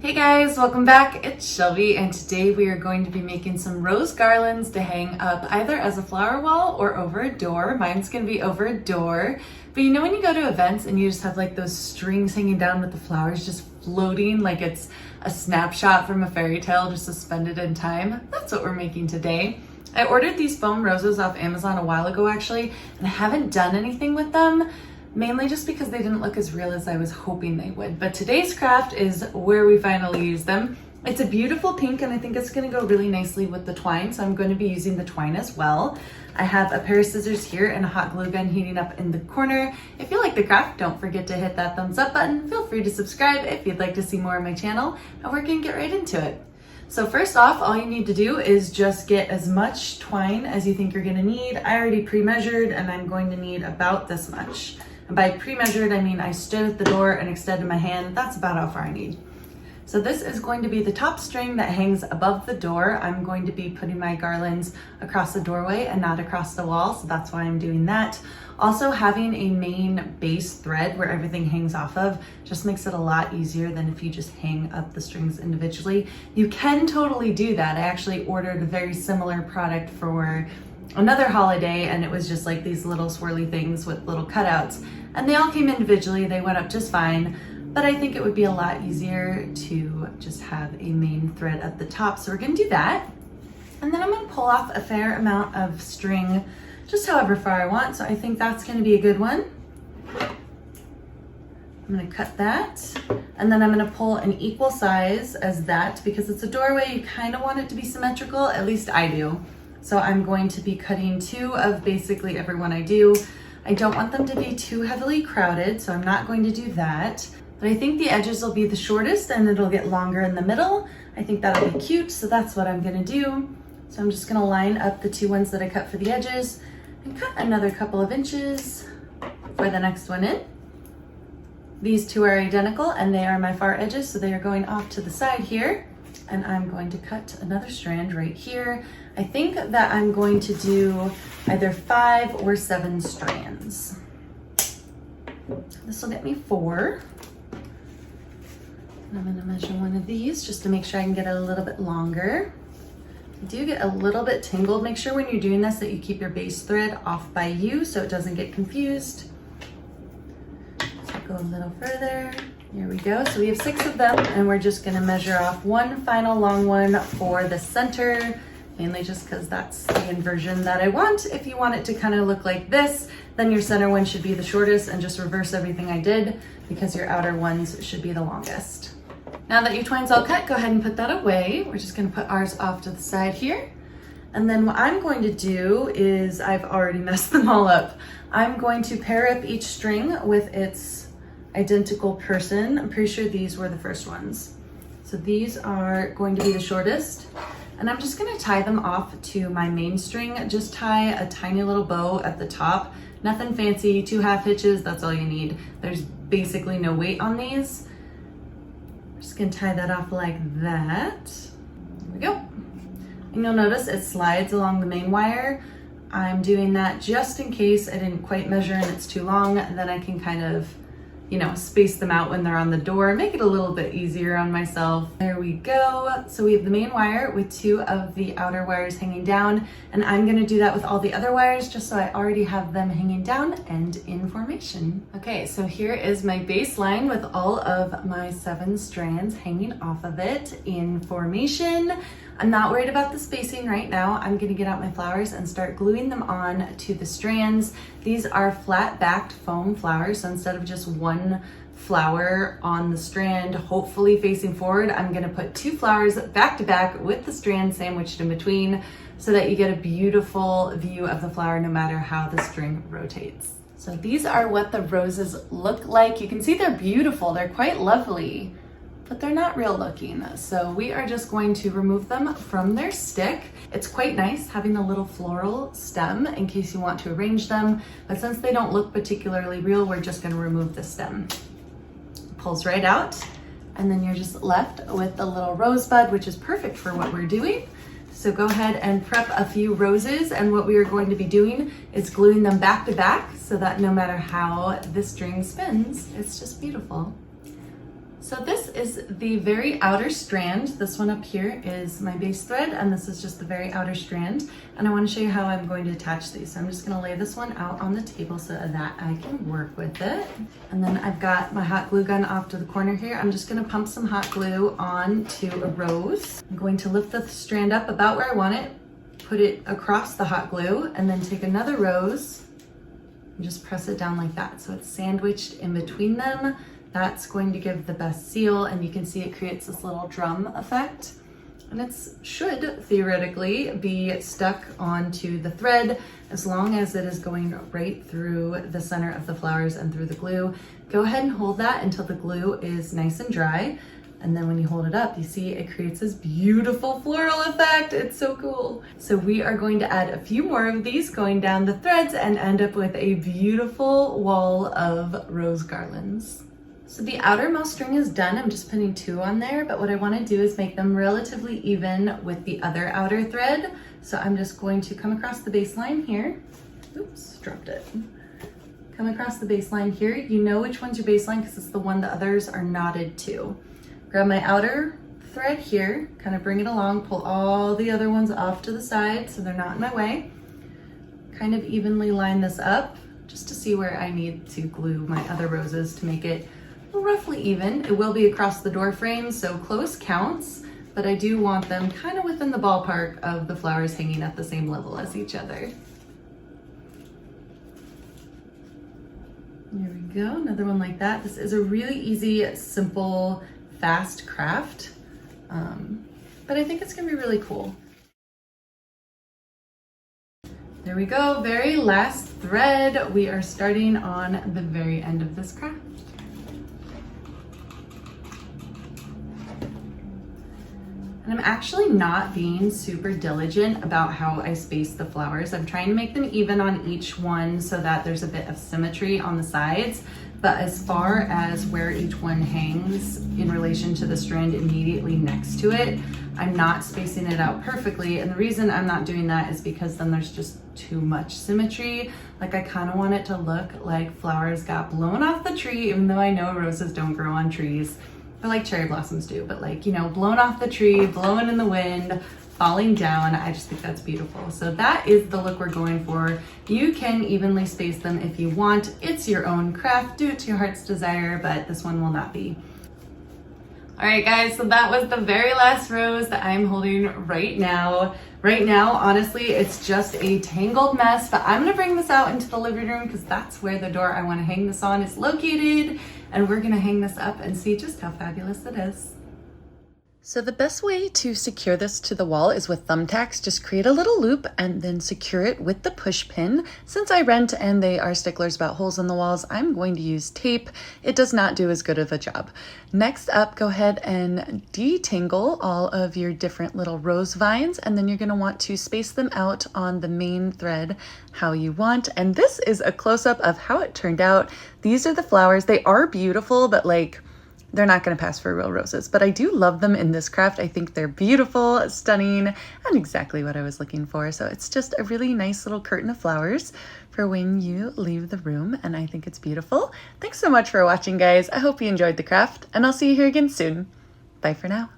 Hey guys, welcome back. It's Shelby and today we are going to be making some rose garlands to hang up either as a flower wall or over a door. Mine's gonna be over a door. But you know when you go to events and you just have like those strings hanging down with the flowers just floating like it's a snapshot from a fairy tale just suspended in time? That's what we're making today. I ordered these foam roses off Amazon a while ago actually, and I haven't done anything with them. Mainly just because they didn't look as real as I was hoping they would. But today's craft is where we finally use them. It's a beautiful pink and I think it's gonna go really nicely with the twine, so I'm going to be using the twine as well. I have a pair of scissors here and a hot glue gun heating up in the corner. If you like the craft, don't forget to hit that thumbs up button. Feel free to subscribe if you'd like to see more of my channel, and we're gonna get right into it. So first off, all you need to do is just get as much twine as you think you're gonna need. I already pre-measured and I'm going to need about this much. And by pre-measured, I mean I stood at the door and extended my hand. That's about how far I need. So this is going to be the top string that hangs above the door. I'm going to be putting my garlands across the doorway and not across the wall, so that's why I'm doing that. Also, having a main base thread where everything hangs off of just makes it a lot easier than if you just hang up the strings individually. You can totally do that. I actually ordered a very similar product for another holiday and it was just like these little swirly things with little cutouts, and they all came individually. They went up just fine, but I think it would be a lot easier to just have a main thread at the top, so we're gonna do that. And then I'm gonna pull off a fair amount of string, just however far I want, so I think that's gonna be a good one. I'm gonna cut that, and then I'm gonna pull an equal size as that. Because it's a doorway, you kind of want it to be symmetrical, at least I do. So I'm going to be cutting two of basically every one I do. I don't want them to be too heavily crowded, so I'm not going to do that. But I think the edges will be the shortest and it'll get longer in the middle. I think that'll be cute, so that's what I'm gonna do. So I'm just gonna line up the two ones that I cut for the edges and cut another couple of inches for the next one in. These two are identical and they are my far edges, so they are going off to the side here. And I'm going to cut another strand right here. I think that I'm going to do either 5 or 7 strands. This will get me 4. And I'm gonna measure one of these just to make sure I can get it a little bit longer. I do get a little bit tangled. Make sure when you're doing this that you keep your base thread off by you so it doesn't get confused. So go a little further. Here we go. So we have 6 of them and we're just gonna measure off one final long one for the center, mainly just because that's the inversion that I want. If you want it to kind of look like this, then your center one should be the shortest, and just reverse everything I did because your outer ones should be the longest. Now that your twine's all cut, go ahead and put that away. We're just gonna put ours off to the side here. And then what I'm going to do is, I've already messed them all up. I'm going to pair up each string with its identical person. I'm pretty sure these were the first ones. So these are going to be the shortest. And I'm just gonna tie them off to my main string. Just tie a tiny little bow at the top. Nothing fancy, 2 half hitches, that's all you need. There's basically no weight on these. I'm just gonna tie that off like that. There we go. And you'll notice it slides along the main wire. I'm doing that just in case I didn't quite measure and it's too long, and then I can kind of, you know, space them out when they're on the door, make it a little bit easier on myself. There we go. So we have the main wire with 2 of the outer wires hanging down, and I'm gonna do that with all the other wires just so I already have them hanging down and in formation. Okay, so here is my baseline with all of my 7 strands hanging off of it in formation. I'm not worried about the spacing right now. I'm gonna get out my flowers and start gluing them on to the strands. These are flat backed foam flowers, so instead of just one flower on the strand, hopefully facing forward, I'm gonna put 2 flowers back to back with the strand sandwiched in between so that you get a beautiful view of the flower no matter how the string rotates. So these are what the roses look like. You can see they're beautiful, they're quite lovely, but they're not real looking. So we are just going to remove them from their stick. It's quite nice having a little floral stem in case you want to arrange them, but since they don't look particularly real, we're just gonna remove the stem. Pulls right out, and then you're just left with a little rosebud, which is perfect for what we're doing. So go ahead and prep a few roses, and what we are going to be doing is gluing them back to back so that no matter how the string spins, it's just beautiful. So this is the very outer strand. This one up here is my base thread, and this is just the very outer strand. And I want to show you how I'm going to attach these. So I'm just going to lay this one out on the table so that I can work with it. And then I've got my hot glue gun off to the corner here. I'm just going to pump some hot glue onto a rose. I'm going to lift the strand up about where I want it, put it across the hot glue, and then take another rose and just press it down like that. So it's sandwiched in between them. That's going to give the best seal, and you can see it creates this little drum effect. And it should theoretically be stuck onto the thread as long as it is going right through the center of the flowers and through the glue. Go ahead and hold that until the glue is nice and dry. And then when you hold it up, you see it creates this beautiful floral effect. It's so cool. So we are going to add a few more of these going down the threads and end up with a beautiful wall of rose garlands. So the outermost string is done. I'm just putting 2 on there, but what I want to do is make them relatively even with the other outer thread. So I'm just going to come across the baseline here. Oops, dropped it. Come across the baseline here. You know which one's your baseline because it's the one the others are knotted to. Grab my outer thread here, kind of bring it along, pull all the other ones off to the side so they're not in my way. Kind of evenly line this up just to see where I need to glue my other roses to make it roughly even. It will be across the door frame, so close counts, but I do want them kind of within the ballpark of the flowers hanging at the same level as each other. There we go, another one like that. This is a really easy, simple, fast craft, but I think it's gonna be really cool. There we go, very last thread. We are starting on the very end of this craft. And I'm actually not being super diligent about how I space the flowers. I'm trying to make them even on each one so that there's a bit of symmetry on the sides. But as far as where each one hangs in relation to the strand immediately next to it, I'm not spacing it out perfectly. And the reason I'm not doing that is because then there's just too much symmetry. Like I kind of want it to look like flowers got blown off the tree, even though I know roses don't grow on trees. But like cherry blossoms do, but like, you know, blown off the tree, blowing in the wind, falling down. I just think that's beautiful. So that is the look we're going for. You can evenly space them if you want. It's your own craft, do it to your heart's desire, but this one will not be. All right, guys, so that was the very last rose that I'm holding right now. Right now, honestly, it's just a tangled mess, but I'm gonna bring this out into the living room because that's where the door I wanna hang this on is located, and we're gonna hang this up and see just how fabulous it is. So the best way to secure this to the wall is with thumbtacks. Just create a little loop and then secure it with the push pin. Since I rent and they are sticklers about holes in the walls, I'm going to use tape. It does not do as good of a job. Next up, go ahead and detangle all of your different little rose vines, and then you're going to want to space them out on the main thread how you want. And this is a close-up of how it turned out. These are the flowers. They are beautiful, but like, they're not going to pass for real roses, but I do love them in this craft. I think they're beautiful, stunning, and exactly what I was looking for. So it's just a really nice little curtain of flowers for when you leave the room, and I think it's beautiful. Thanks so much for watching, guys. I hope you enjoyed the craft, and I'll see you here again soon. Bye for now.